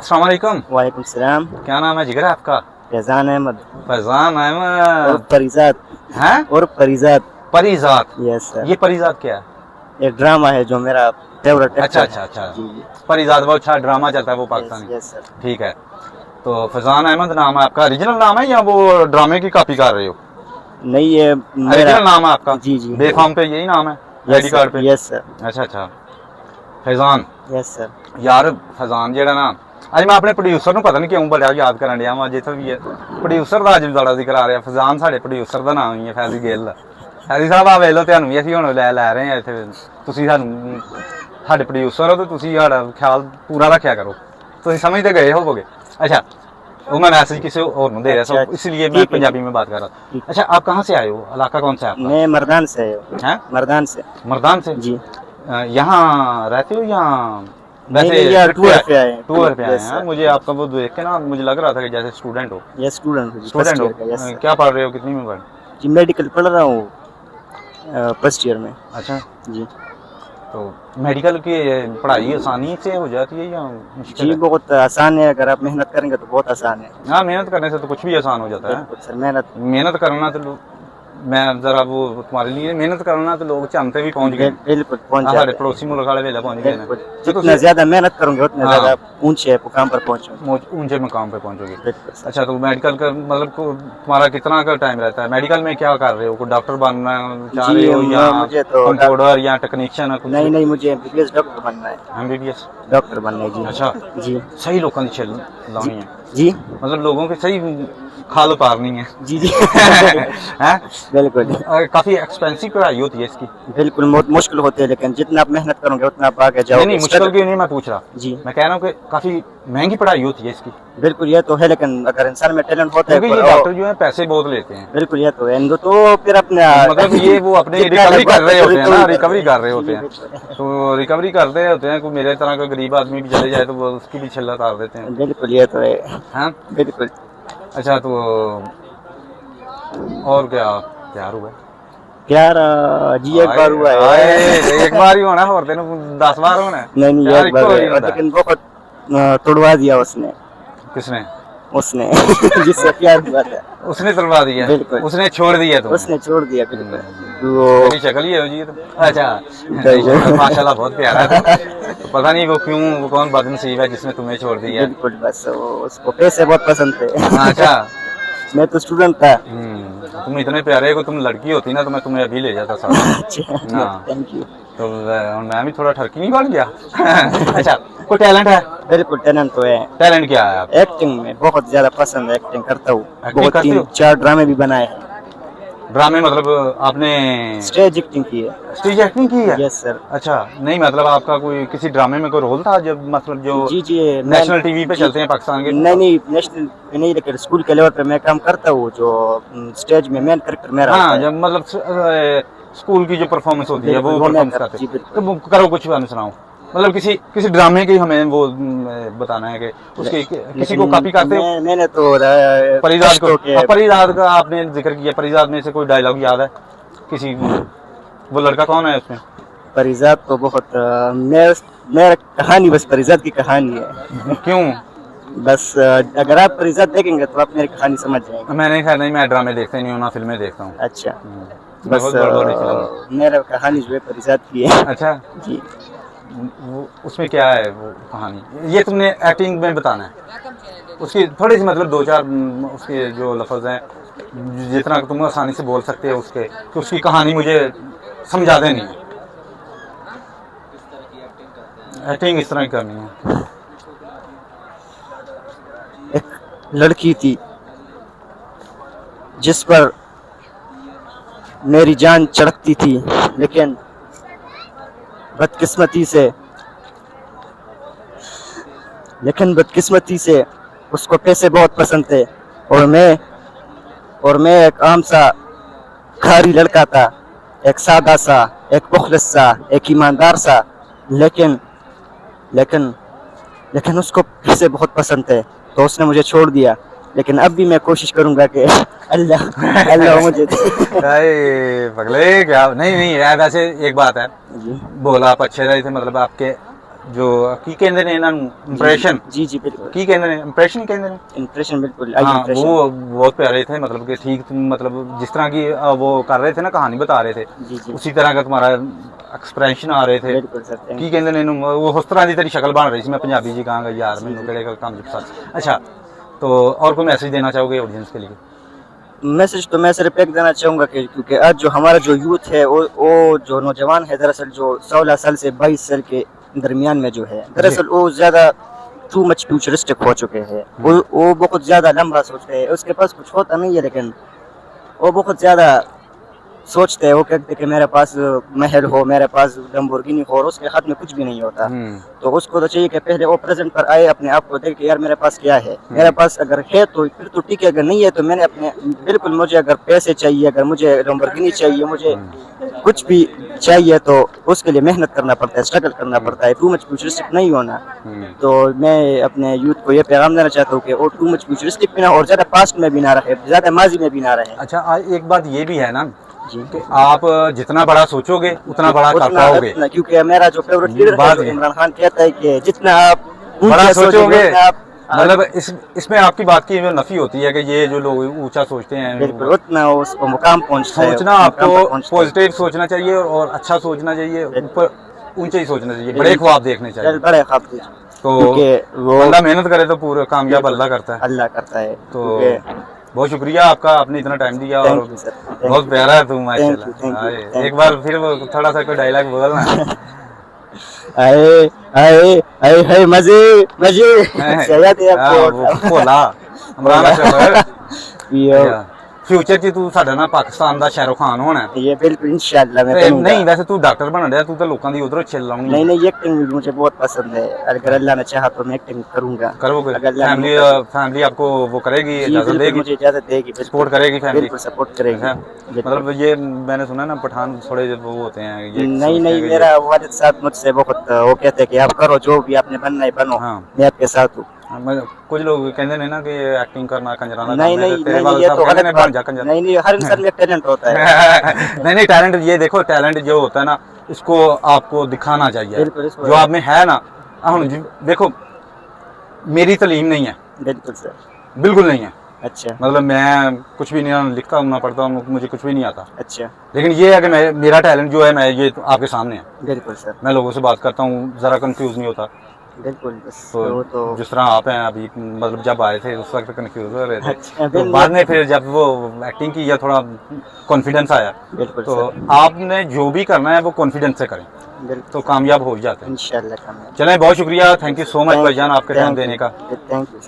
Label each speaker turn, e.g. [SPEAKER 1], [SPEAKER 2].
[SPEAKER 1] अस्सलाम वालेकुम।
[SPEAKER 2] वालेकुम सलाम।
[SPEAKER 1] क्या नाम है जिगर आपका?
[SPEAKER 2] फैजान अहमद।
[SPEAKER 1] फैजान
[SPEAKER 2] और
[SPEAKER 1] अहमद।
[SPEAKER 2] परिजात।
[SPEAKER 1] हैं?
[SPEAKER 2] और परिजात।
[SPEAKER 1] परिजात।
[SPEAKER 2] Yes sir.
[SPEAKER 1] ये परिजात क्या है?
[SPEAKER 2] एक ड्रामा है जो मेरा फेवरेट
[SPEAKER 1] अच्छा
[SPEAKER 2] एक्टर
[SPEAKER 1] अच्छा
[SPEAKER 2] है।
[SPEAKER 1] अच्छा।
[SPEAKER 2] जी जी।
[SPEAKER 1] परिजात वो अच्छा ड्रामा चलता है वो
[SPEAKER 2] यस
[SPEAKER 1] पाकिस्तानी।
[SPEAKER 2] Yes sir.
[SPEAKER 1] ठीक है। तो फैजान अहमद नाम है आपका, ओरिजिनल नाम है या वो ड्रामे की कॉपी कर रहे हो?
[SPEAKER 2] नहीं ये मेरा।
[SPEAKER 1] ओरिजिनल नाम है आपका?
[SPEAKER 2] जी जी।
[SPEAKER 1] बेफाम पे यही नाम है
[SPEAKER 2] यस
[SPEAKER 1] आईडी कार्ड
[SPEAKER 2] सर
[SPEAKER 1] पे?
[SPEAKER 2] Yes sir.
[SPEAKER 1] अच्छा अच्छा। Faizan
[SPEAKER 2] yes sir.
[SPEAKER 1] यार फैजान जेड़ा ना अज मैं अपने प्रोड्यूसर ਨੂੰ ਪਤਾ ਨਹੀਂ ਕਿਉਂ ਬੜਾ ਯਾਦ ਕਰਨ ਡਿਆ ਵਾਂ ਜਿੱਥੇ ਵੀ ਹੈ ਪ੍ਰੋਡਿਊਸਰ ਦਾ ਅੱਜ ਬੜਾ ਜ਼ਿਕਰ ਆ ਰਿਹਾ ਫੈਜ਼ਾਨ ਸਾਡੇ ਪ੍ਰੋਡਿਊਸਰ ਦਾ ਨਾਮ ਹੀ ਹੈ ਫੈਜ਼ੀ ਗਿੱਲ ਫੈਜ਼ੀ ਸਾਹਿਬ ਆ ਵੇਖ ਲਓ ਤੁਹਾਨੂੰ ਵੀ ਅਸੀਂ ਹੁਣ ਲੈ ਰਹੇ ਹਾਂ ਇੱਥੇ ਤੁਸੀਂ ਸਾਨੂੰ ਸਾਡੇ ਪ੍ਰੋਡਿਊਸਰ ਹੋ ਤੇ ਤੁਸੀਂ ਸਾਡਾ ਖਿਆਲ ਪੂਰਾ ਰੱਖਿਆ ਕਰੋ ਤੁਸੀਂ ਸਮਝ ਤੇ ਗਏ ਹੋਵੋਗੇ अच्छा वो मैं मैसेज किसी और को दे रहा था इसलिए मैं पंजाबी में बात कर रहा था अच्छा आप कहाँ से आए हो इलाका कौन सा है आपका
[SPEAKER 2] मैं मर्दान से हूँ।
[SPEAKER 1] हैं
[SPEAKER 2] मर्दान से।
[SPEAKER 1] मर्दान से
[SPEAKER 2] जी।
[SPEAKER 1] यहाँ रहते हो या
[SPEAKER 2] नहीं नहीं यार टूर पे आए हैं।
[SPEAKER 1] टूर पे आए
[SPEAKER 2] यस
[SPEAKER 1] हैं
[SPEAKER 2] सर।
[SPEAKER 1] मुझे आपका वो देख के ना मुझे लग रहा था कि जैसे स्टूडेंट हो
[SPEAKER 2] यस स्टूडेंट हूँ।
[SPEAKER 1] स्टूडेंट
[SPEAKER 2] फर्स्ट
[SPEAKER 1] हो
[SPEAKER 2] ईयर का। Yes sir.
[SPEAKER 1] क्या पढ़ रहे हो कितनी में पढ़
[SPEAKER 2] जी मेडिकल पढ़ रहा हूँ फर्स्ट ईयर में।
[SPEAKER 1] अच्छा
[SPEAKER 2] जी।
[SPEAKER 1] तो मेडिकल की पढ़ाई आसानी से हो जाती है या मुश्किल
[SPEAKER 2] जी
[SPEAKER 1] है?
[SPEAKER 2] बहुत आसान है अगर आप मेहनत करेंगे तो बहुत आसान है।
[SPEAKER 1] हाँ मेहनत करने से तो कुछ भी आसान हो जाता है
[SPEAKER 2] बिल्कुल सर मेहनत।
[SPEAKER 1] मेहनत करना तो मैं जरा वो तुम्हारे लिए मेहनत करना तो लोग चाहते भी पहुंच गए
[SPEAKER 2] बिल्कुल पहुंच
[SPEAKER 1] हमारे
[SPEAKER 2] जाते हैं।
[SPEAKER 1] पड़ोसी मुल्क वाले वेला पहुंच गए
[SPEAKER 2] बिल्कुल
[SPEAKER 1] तो
[SPEAKER 2] जितना
[SPEAKER 1] तुसी
[SPEAKER 2] ज्यादा मेहनत करोगे उतने
[SPEAKER 1] हाँ।
[SPEAKER 2] ज्यादा ऊंचे मुकाम पर पहुंचोगे।
[SPEAKER 1] ऊंचे मुकाम पे पहुंचोगे
[SPEAKER 2] बिल्कुल सर।
[SPEAKER 1] अच्छा तो मेडिकल का मतलब तुम्हारा कितना का टाइम रहता है मेडिकल में क्या कर रहे हो कोई डॉक्टर बनना चाह रहे हो या
[SPEAKER 2] मुझे तो
[SPEAKER 1] कंपाउंडर या टेक्नीशियन
[SPEAKER 2] नहीं नहीं मुझे एमबीबीएस डॉक्टर बनना है।
[SPEAKER 1] एमबीबीएस
[SPEAKER 2] डॉक्टर बनना है जी।
[SPEAKER 1] अच्छा
[SPEAKER 2] जी
[SPEAKER 1] सही लोगों की छल लानी है
[SPEAKER 2] जी
[SPEAKER 1] मतलब लोगों की सही खाल उतारनी है
[SPEAKER 2] जी जी
[SPEAKER 1] हैं
[SPEAKER 2] बिल्कुल
[SPEAKER 1] काफी एक्सपेंसिव पढ़ाई होती है इसकी
[SPEAKER 2] बिल्कुल बहुत मुश्किल होती है लेकिन जितना आप मेहनत करोगे उतना आप आगे
[SPEAKER 1] नहीं
[SPEAKER 2] जाओगे।
[SPEAKER 1] नहीं मुश्किल की नहीं मैं पूछ रहा
[SPEAKER 2] जी
[SPEAKER 1] मैं कह रहा हूँ कि काफी महंगी पढ़ाई होती है इसकी
[SPEAKER 2] बिल्कुल ये तो है लेकिन अगर इंसान में टैलेंट होता है
[SPEAKER 1] क्योंकि ये डॉक्टर जो है पैसे बहुत लेते हैं
[SPEAKER 2] बिल्कुल ये तो है तो फिर अपने
[SPEAKER 1] मतलब ये वो अपने रिकवरी कर रहे होते हैं ना रिकवरी कर रहे होते हैं तो रिकवरी कर रहे होते हैं कोई मेरे तरह का गरीब आदमी भी चले जाए तो वो उसकी भी छल्ला उतार देते हैं
[SPEAKER 2] बिल्कुल ये तो है।
[SPEAKER 1] हाँ
[SPEAKER 2] बिल्कुल।
[SPEAKER 1] अच्छा तो और क्या प्यार हुआ
[SPEAKER 2] प्यार जी एक बार हुआ है।
[SPEAKER 1] आए, एक बार ही होना और तेन 10 बार होना है
[SPEAKER 2] नहीं नहीं
[SPEAKER 1] प्यार
[SPEAKER 2] एक बार
[SPEAKER 1] इक्को
[SPEAKER 2] हुआ
[SPEAKER 1] ही
[SPEAKER 2] है,
[SPEAKER 1] होता है।
[SPEAKER 2] लेकिन बहुत तोड़वा दिया उसने
[SPEAKER 1] किसने
[SPEAKER 2] उसने जिससे प्यार हुआ था
[SPEAKER 1] उसने तलवा दिया
[SPEAKER 2] बिल्कुल।
[SPEAKER 1] उसने छोड़ दिया तुम्हें
[SPEAKER 2] उसने छोड़ दिया बिल्कुल। तो
[SPEAKER 1] मेरी शक्ल ही है जी तो अच्छा तो माशाल्लाह बहुत प्यारा है तो पता नहीं वो क्यों वो कौन बदनसीब है जिसने तुम्हें छोड़ दिया
[SPEAKER 2] बिल्कुल बस वो उसको पैसे बहुत पसंद थे।
[SPEAKER 1] अच्छा
[SPEAKER 2] मैं तो स्टूडेंट था।
[SPEAKER 1] तुम इतने प्यारे हो तुम लड़की होती ना तो मैं तुम्हें अभी ले जाता साथ
[SPEAKER 2] अच्छा
[SPEAKER 1] हाँ।
[SPEAKER 2] Thank you.
[SPEAKER 1] तो मैं भी थोड़ा ठरकी नहीं बन गया अच्छा कोई टैलेंट है
[SPEAKER 2] बिल्कुल टैलेंट तो है।
[SPEAKER 1] टैलेंट क्या है आप
[SPEAKER 2] एक्टिंग में बहुत ज्यादा पसंद है एक्टिंग करता हूँ।
[SPEAKER 1] एक्टिंग
[SPEAKER 2] बहुत
[SPEAKER 1] करते हो?
[SPEAKER 2] 3-4 ड्रामे भी बनाए हैं।
[SPEAKER 1] ड्रामे मतलब आपने
[SPEAKER 2] स्टेज एक्टिंग की है।
[SPEAKER 1] स्टेज एक्टिंग की है
[SPEAKER 2] यस सर।
[SPEAKER 1] अच्छा नहीं मतलब आपका कोई किसी ड्रामे में कोई रोल था जब मतलब जो
[SPEAKER 2] जी जी
[SPEAKER 1] नेशनल टीवी पे चलते हैं पाकिस्तान के
[SPEAKER 2] नहीं नहीं नेशनल नहीं लेकिन स्कूल के लेवल पे मैं काम करता हूँ जो स्टेज में मेन कैरेक्टर मेरा
[SPEAKER 1] हाँ
[SPEAKER 2] होता है।
[SPEAKER 1] जब मतलब स्कूल की जो परफॉर्मेंस होती है वो
[SPEAKER 2] बिल्कुल, वो मैं
[SPEAKER 1] परफॉर्मेंस
[SPEAKER 2] जी,
[SPEAKER 1] करते
[SPEAKER 2] बिल्कुल।
[SPEAKER 1] तो वो करो कुछ गाने सुनाओ मतलब किसी ड्रामे की हमें वो बताना है कि उसके किसी को कॉपी करते हो
[SPEAKER 2] मैंने तो
[SPEAKER 1] परिजात को
[SPEAKER 2] के
[SPEAKER 1] परिजात का आपने जिक्र किया परिजात में से कोई डायलॉग याद है किसी वो लड़का कौन है उसमें
[SPEAKER 2] परिजात तो बहुत मेरा कहानी बस परिजात की कहानी है।
[SPEAKER 1] क्यों
[SPEAKER 2] बस अगर आप परिजात देखेंगे तो आप मेरी कहानी समझ जाएंगे।
[SPEAKER 1] मैंने खैर नहीं मैं ड्रामे देखता नहीं हूँ ना फिल्में देखता हूँ
[SPEAKER 2] अच्छा
[SPEAKER 1] बस
[SPEAKER 2] बस मेरा कहानी जो है परिजात की है।
[SPEAKER 1] अच्छा
[SPEAKER 2] जी
[SPEAKER 1] वो उसमें क्या है वो कहानी ये तुमने एक्टिंग में बताना है उसकी थोड़ी सी मतलब 2-4 उसके जो लफ्ज हैं जितना तुम आसानी से बोल सकते हो उसके तो उसकी कहानी मुझे समझा देनी है एक्टिंग इस तरह की करनी है
[SPEAKER 2] एक लड़की थी जिस पर मेरी जान चढ़कती थी लेकिन बदकिस्मती से उसको पैसे बहुत पसंद थे और मैं एक आम सा खारी लड़का था एक सादा सा एक मुखलिस सा एक ईमानदार सा लेकिन उसको पैसे बहुत पसंद थे तो उसने मुझे छोड़ दिया लेकिन अब भी मैं कोशिश करूंगा कि अल्लाह मुझे
[SPEAKER 1] पगले क्या नहीं नहीं यार वैसे एक बात है
[SPEAKER 2] जी
[SPEAKER 1] बोला आप अच्छे रहे थे मतलब आपके जो की कहते हैं इन्हां इंप्रेशन
[SPEAKER 2] जी जी बिल्कुल
[SPEAKER 1] की कहते हैं इंप्रेशन कहते हैं
[SPEAKER 2] इंप्रेशन बिल्कुल आई
[SPEAKER 1] हाँ
[SPEAKER 2] इंप्रेशन
[SPEAKER 1] वो बहुत प्यारे थे मतलब कि ठीक मतलब जिस तरह की वो कर रहे थे ना कहानी बता रहे थे
[SPEAKER 2] जी जी
[SPEAKER 1] उसी तरह का तुम्हारा एक्सप्रेशन आ रहे थे
[SPEAKER 2] बिल्कुल सर थैंक
[SPEAKER 1] की कहते हैं वो उस तरह की तेरी शक्ल बन रही थी मैं पंजाबी जी कहांगा यार मैंने केड़े काम च पसंद अच्छा तो और कोई मैसेज देना चाहोगे ऑडियंस के लिए
[SPEAKER 2] मैसेज तो मैं सिर्फ एक देना चाहूँगा कि क्योंकि आज जो हमारा जो यूथ है वो जो नौजवान है दरअसल जो 16 साल से 22 साल के दरमियान में जो है दरअसल वो ज़्यादा टू मच फ्यूचरिस्टिक हो चुके हैं वो बहुत ज़्यादा लंबा सोचते हैं उसके पास कुछ होता नहीं है लेकिन वो बहुत ज़्यादा सोचते हैं वो कहते हैं कि मेरे पास महल हो मेरे पास लैम्बोर्गिनी हो और उसके हाथ में कुछ भी नहीं होता तो उसको तो चाहिए कि पहले वो प्रेजेंट पर आए अपने आप को देखे यार मेरे पास क्या है मेरे पास अगर है तो फिर तो ठीक है अगर नहीं है तो मैंने अपने बिल्कुल मुझे अगर पैसे चाहिए अगर मुझे लैम्बोर्गिनी चाहिए मुझे कुछ भी चाहिए तो उसके लिए मेहनत करना पड़ता है स्ट्रगल करना पड़ता है टू मच फ्यूचरिस्टिक नहीं होना तो मैं अपने यूथ को ये पैगाम देना चाहता हूँ कि वो टू मच फ्यूचरिस्टिक भी ना और ज़्यादा पास्ट में भी ना रहे ज़्यादा माजी में भी ना रहे
[SPEAKER 1] अच्छा एक बात ये भी है ना
[SPEAKER 2] जी
[SPEAKER 1] कि आप जितना बड़ा सोचोगे उतना बड़ा कर पाओगे
[SPEAKER 2] क्योंकि मेरा जो फेवरेट लीडर है जो इमरान खान कहता है कि जितना आप
[SPEAKER 1] बड़ा सोचोगे
[SPEAKER 2] आप
[SPEAKER 1] मतलब इसमें आपकी बात की जो नफी होती है कि ये जो लोग ऊंचा सोचते हैं
[SPEAKER 2] बिल्कुल उतना उसको मुकाम पहुंचता है
[SPEAKER 1] सोचना आपको पॉजिटिव सोचना चाहिए और अच्छा सोचना चाहिए ऊपर ऊंचे ही सोचना चाहिए बड़े ख्वाब देखने चाहिए
[SPEAKER 2] बड़े ख्वाब
[SPEAKER 1] तो
[SPEAKER 2] वो
[SPEAKER 1] बंदा मेहनत करे तो पूरा कामयाब अल्लाह करता है
[SPEAKER 2] अल्लाह करता है
[SPEAKER 1] तो बहुत शुक्रिया आपका आपने इतना टाइम दिया और बहुत प्यारा है तुम माशाल्लाह एक बार फिर वो थोड़ा सा कोई डायलॉग बोलना
[SPEAKER 2] आए आए आए है मजे मजे याद है आपको
[SPEAKER 1] भोला इमरान अशरफ
[SPEAKER 2] यो
[SPEAKER 1] फ्यूचर च तू साडा ना पाकिस्तान दा शाहरुख खान होना है
[SPEAKER 2] ये बिल्कुल इंशाल्लाह मैं
[SPEAKER 1] ਤੇ नहीं वैसे तू डॉक्टर बन रहा तू तो लोगों दी उधरों छिल लाऊंगी
[SPEAKER 2] नहीं नहीं एक्टिंग भी मुझे बहुत पसंद है अगर अल्लाह ने चाहा तो मैं एक्टिंग करूंगा
[SPEAKER 1] करोगे फैमिली फैमिली आपको वो करेगी इजाजत देगी
[SPEAKER 2] मुझे इजाजत देगी
[SPEAKER 1] सपोर्ट करेगी फैमिली
[SPEAKER 2] बिल्कुल सपोर्ट करेगी
[SPEAKER 1] मतलब ये मैंने सुना ना पठान थोड़े वो होते हैं ये
[SPEAKER 2] नहीं नहीं मेरा वालिद साहब मुझसे बहुत वो कहते हैं कि आप करो जो भी आपने बनना है बनो मैं आपके साथ हूँ
[SPEAKER 1] कुछ लोग कहते हैं ना कि एक्टिंग करना कंजराना
[SPEAKER 2] नहीं नहीं ये तो गलत बात नहीं नहीं हर इंसान में टैलेंट होता है
[SPEAKER 1] नहीं टैलेंट ये देखो टैलेंट जो होता है ना इसको आपको दिखाना चाहिए जो आप में है ना देखो मेरी तालीम नहीं है
[SPEAKER 2] बिल्कुल सर
[SPEAKER 1] बिल्कुल नहीं है
[SPEAKER 2] अच्छा
[SPEAKER 1] मतलब मैं कुछ भी नहीं लिखता हूँ ना पढ़ता हूँ मुझे कुछ भी नहीं आता
[SPEAKER 2] अच्छा
[SPEAKER 1] लेकिन ये है कि मेरा टैलेंट जो है मैं ये तो आपके सामने है
[SPEAKER 2] बिल्कुल सर
[SPEAKER 1] मैं लोगों से बात करता हूँ जरा कंफ्यूज नहीं होता
[SPEAKER 2] बिल्कुल बस
[SPEAKER 1] तो जिस तरह आप हैं अभी मतलब जब आए थे उस वक्त कंफ्यूज हो रहे थे
[SPEAKER 2] अच्छा,
[SPEAKER 1] तो बाद में फिर जब वो एक्टिंग की या थोड़ा कॉन्फिडेंस आया तो आपने जो भी करना है वो कॉन्फिडेंस से करें तो कामयाब हो जाते हैं
[SPEAKER 2] इंशाल्लाह।
[SPEAKER 1] चलें बहुत शुक्रिया थैंक यू सो मच भाईजान आपके टाइम देने का
[SPEAKER 2] थैंक यू।